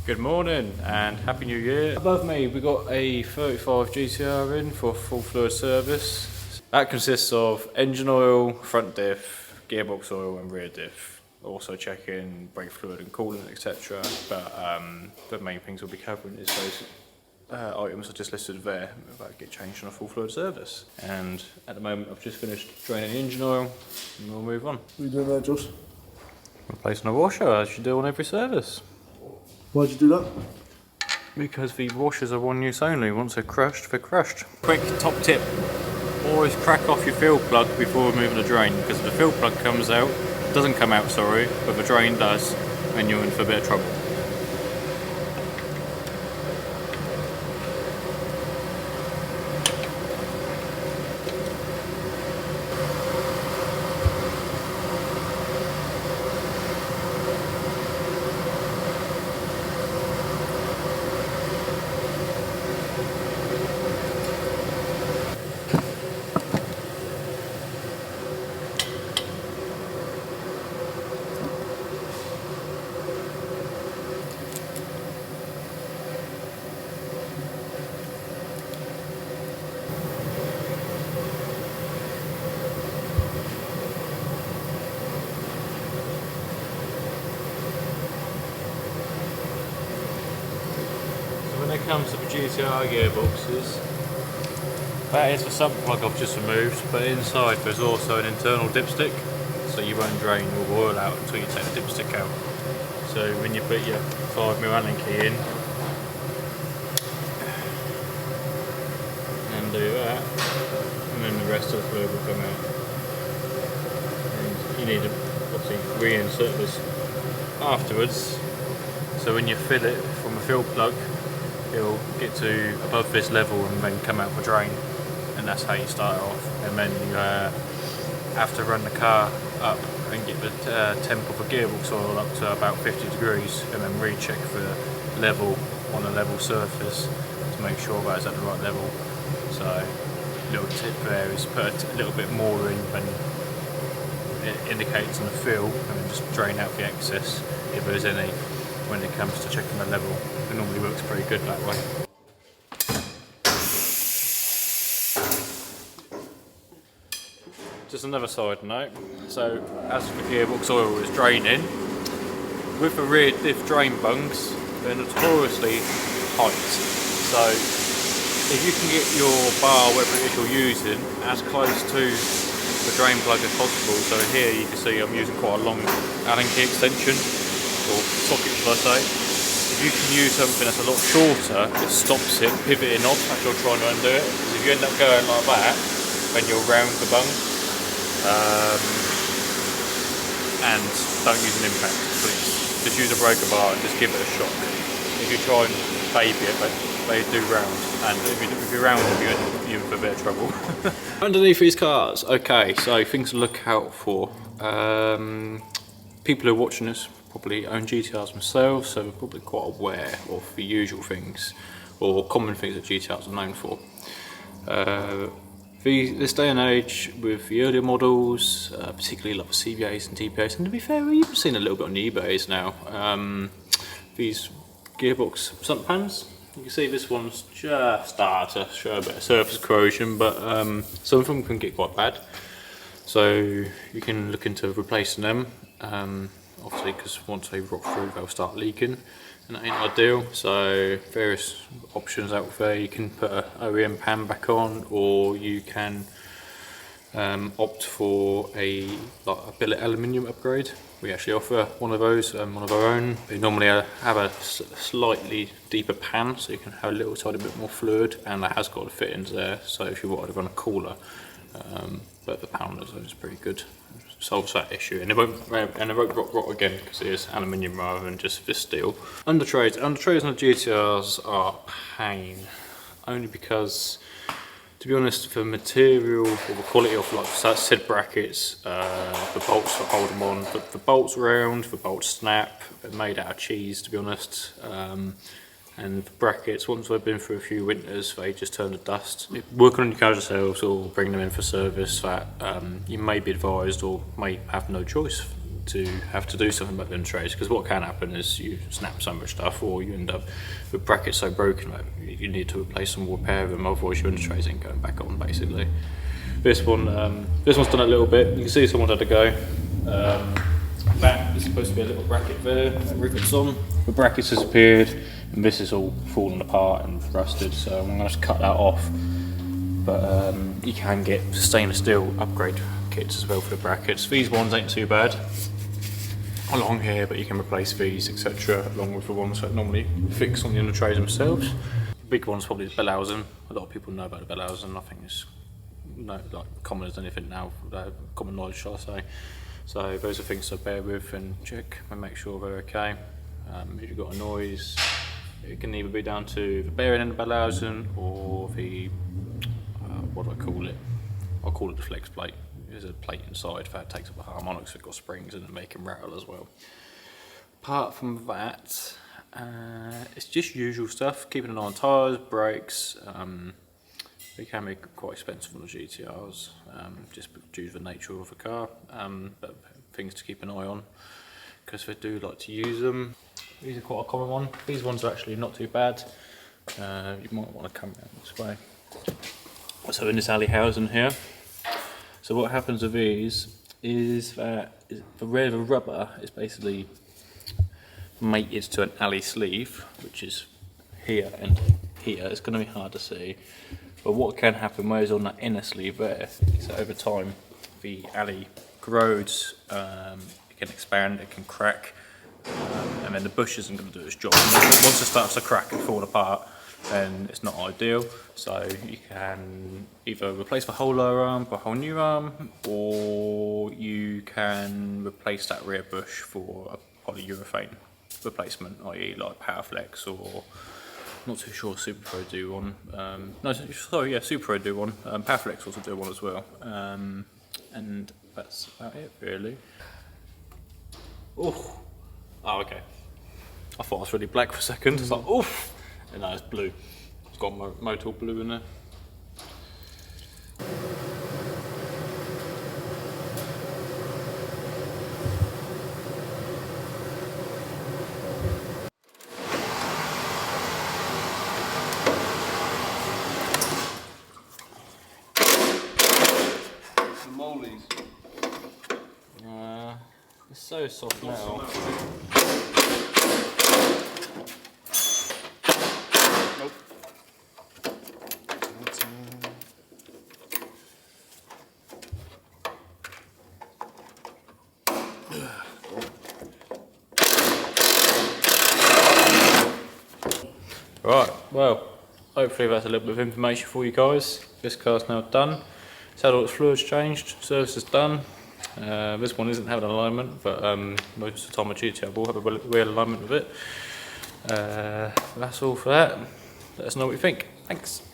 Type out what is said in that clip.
Good morning and Happy New Year. Above me we got a 35 Gtr in for full fluid service. That consists of engine oil, front diff, gearbox oil and rear diff. Also checking brake fluid and coolant, etc. But the main things we'll be covering is those items I just listed there that get changed on a full fluid service. And at the moment I've just finished draining the engine oil and we'll move on. What are you doing there, Josh? Replacing the washer as you do on every service. Why'd you do that? Because the washers are one use only. Once they're crushed, they're crushed. Quick top tip, always crack off your fill plug before removing the drain, because if the fill plug comes out, doesn't come out, sorry, but the drain does, then you're in for a bit of trouble. When it comes to the GTR gearboxes, that is the sump plug I've just removed, but inside there's also an internal dipstick, so you won't drain your oil out until you take the dipstick out. So when you put your 5mm Allen key in, and do that, and then the rest of the fluid will come out. And you need to obviously reinsert this afterwards, so when you fill it from a fill plug, it'll get to above this level and then come out the drain, and that's how you start off. And then you have to run the car up and get the temp of the gearbox oil up to about 50 degrees and then recheck the level on a level surface to make sure that's at the right level. So little tip there is put a little bit more in than it indicates on the fill, and then just drain out the excess if there's any when it comes to checking the level. It normally works pretty good that way. Just another side note, so as the gearbox oil is draining, with the rear diff drain bungs, they're notoriously tight. So if you can get your bar, whatever it is you're using, as close to the drain plug as possible. So here you can see I'm using quite a long Allen key extension, or socket should I say. If you can use something that's a lot shorter, it stops it pivoting off as you're trying to undo it. Because if you end up going like that, then you'll round the bung. And don't use an impact, please. Just use a breaker bar and just give it a shock. If you try and baby it, they do round. And if you round them, you're in for a bit of trouble. Underneath these cars, okay, so things to look out for. People who are watching this probably own GTRs themselves, so they're probably quite aware of the usual things or common things that GTRs are known for. This day and age, with the earlier models, particularly like the CVAs and TPAs, and to be fair, we've even seen a little bit on the eBays now, these gearbox sump pans. You can see this one's just started to show a bit of surface corrosion, but some of them can get quite bad. So you can look into replacing them. Obviously, because once they rot through, they'll start leaking, and that ain't ideal. So various options out there. You can put an OEM pan back on, or you can opt for a billet aluminium upgrade. We actually offer one of those, one of our own. They normally have a slightly deeper pan, so you can have a little tiny bit more fluid, and that has got the fittings there. So if you wanted to run a cooler, but the pan on its own is pretty good. Solves that issue, and it won't rot again because it is aluminium rather than just this steel. Undertrays on the GTRs are pain, only because, to be honest, the material or the quality of, like said brackets, the bolts that hold them on, the bolts round, the bolts snap, they're made out of cheese, to be honest. And the brackets, once they've been through a few winters, they just turn to dust. Working on your cars yourselves or bring them in for service, that you may be advised or may have no choice to have to do something about the under trays, because what can happen is you snap so much stuff, or you end up with brackets so broken that you need to replace them or repair them, otherwise your under trays ain't going back on basically. This one's done a little bit. You can see someone had to go. That is supposed to be a little bracket there that rivets on. The bracket's disappeared and this is all fallen apart and rusted, so I'm going to cut that off. But you can get stainless steel upgrade kits as well for the brackets. These ones ain't too bad along here, but you can replace these etc. along with the ones that normally fix on the under trays themselves. The big one's probably the Bellhausen. A lot of people know about the Bellhausen. I think it's like common as anything now, common knowledge shall I say. So those are things to bear with and check and make sure they're okay. If you've got a noise, it can either be down to the bearing in the Bellhausen or the what do I call it? I'll call it the flex plate. There's a plate inside that takes up the harmonics. It's got springs in it, make them rattle as well. Apart from that, it's just usual stuff. Keeping an eye on tyres, brakes. They can be quite expensive on the GTRs, just due to the nature of the car. But things to keep an eye on, because they do like to use them. These are quite a common one. These ones are actually not too bad. You might want to come around this way. So in this alley housing here, so what happens with these is that the rubber is basically mated to an alley sleeve, which is here and here. It's going to be hard to see, but what can happen where it's on that inner sleeve there is that over time the alley corrodes, it can expand, it can crack, and then the bush isn't going to do its job. And once it starts to crack and fall apart, then it's not ideal. So you can either replace the whole lower arm for a whole new arm, or you can replace that rear bush for a polyurethane replacement, i.e. like Powerflex, or not too sure Superpro do one. No, sorry, yeah, Superpro do one. Powerflex also do one as well. And that's about it really. Oh, okay. I thought it was really black for a second. It's like, oof. And no, it's blue. It's got Motul blue in there. The mollies. It's so soft now. Right, well, hopefully that's a little bit of information for you guys. This car's now done. It's had all its fluids changed, service is done. This one isn't having an alignment, but most of the time a GTR will have a real alignment with it. That's all for that. Let us know what you think. Thanks.